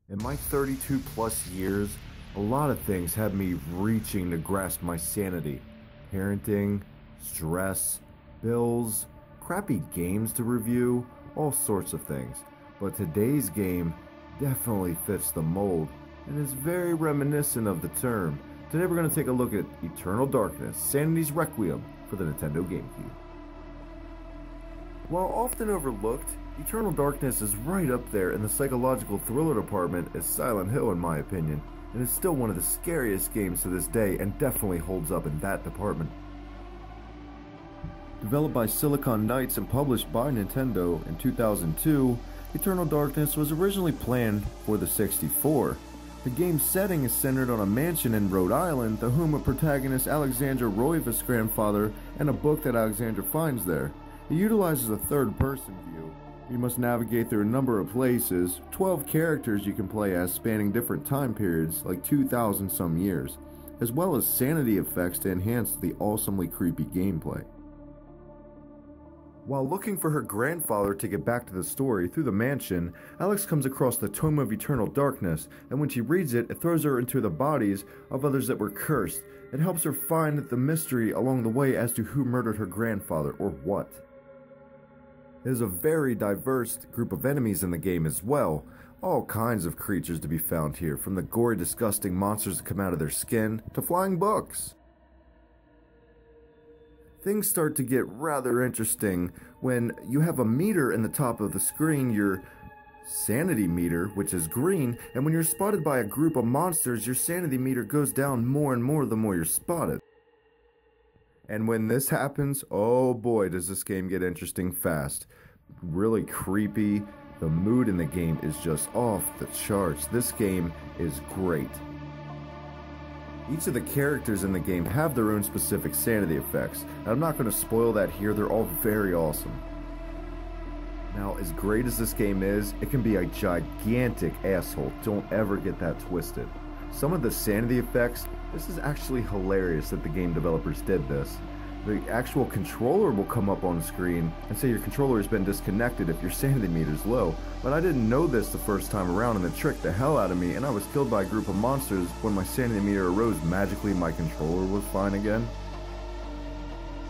In my 32 plus years, a lot of things had me reaching to grasp my sanity. Parenting, stress, bills, crappy games to review, all sorts of things. But today's game definitely fits the mold and is very reminiscent of the term. Today we're going to take a look at Eternal Darkness, SANITYS REQUIEM for the Nintendo Gamecube. While often overlooked, Eternal Darkness is right up there in the psychological thriller department as Silent Hill in my opinion, and is still one of the scariest games to this day and definitely holds up in that department. Developed by Silicon Knights and published by Nintendo in 2002, Eternal Darkness was originally planned for the 64. The game's setting is centered on a mansion in Rhode Island, the home of protagonist Alexandra Roivas' grandfather, and a book that Alexandra finds there. It utilizes a third-person view. You must navigate through a number of places, 12 characters you can play as spanning different time periods, like 2,000 some years, as well as sanity effects to enhance the awesomely creepy gameplay. While looking for her grandfather to get back to the story through the mansion, Alex comes across the Tome of Eternal Darkness, and when she reads it, it throws her into the bodies of others that were cursed. It helps her find the mystery along the way as to who murdered her grandfather or what. There's a very diverse group of enemies in the game as well. All kinds of creatures to be found here, from the gory, disgusting monsters that come out of their skin to flying books. Things start to get rather interesting when you have a meter in the top of the screen, your sanity meter, which is green, and when you're spotted by a group of monsters, your sanity meter goes down more and more the more you're spotted. And when this happens, oh boy does this game get interesting fast. Really creepy. The mood in the game is just off the charts. This game is great. Each of the characters in the game have their own specific sanity effects, and I'm not going to spoil that here, they're all very awesome. Now, as great as this game is, it can be a gigantic asshole, don't ever get that twisted. Some of the sanity effects, this is actually hilarious that the game developers did this. The actual controller will come up on the screen and say your controller has been disconnected if your sanity meter is low, but I didn't know this the first time around and it tricked the hell out of me and I was killed by a group of monsters. When my sanity meter arose, magically my controller was fine again.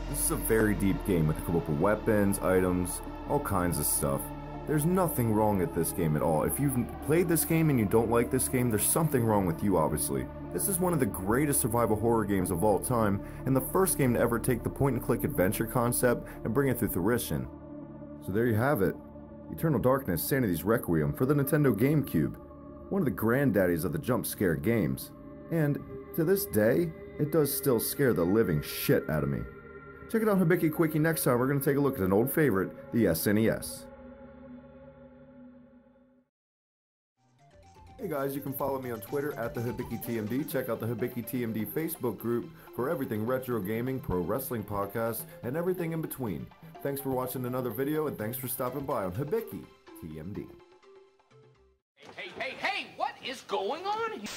This is a very deep game with a couple of weapons, items, all kinds of stuff. There's nothing wrong with this game at all. If you've played this game and you don't like this game, there's something wrong with you, obviously. This is one of the greatest survival horror games of all time, and the first game to ever take the point-and-click adventure concept and bring it to fruition. So there you have it. Eternal Darkness, SANITYS REQUIEM for the Nintendo Gamecube. One of the granddaddies of the jump scare games. And, to this day, it does still scare the living shit out of me. Check it out Hibiki QUICKIE next time. We're going to take a look at an old favorite, the SNES. Hey guys, you can follow me on Twitter at the HibikiTMD. Check out the HibikiTMD Facebook group for everything retro gaming, pro wrestling podcasts, and everything in between. Thanks for watching another video, and thanks for stopping by on HibikiTMD. Hey, what is going on here?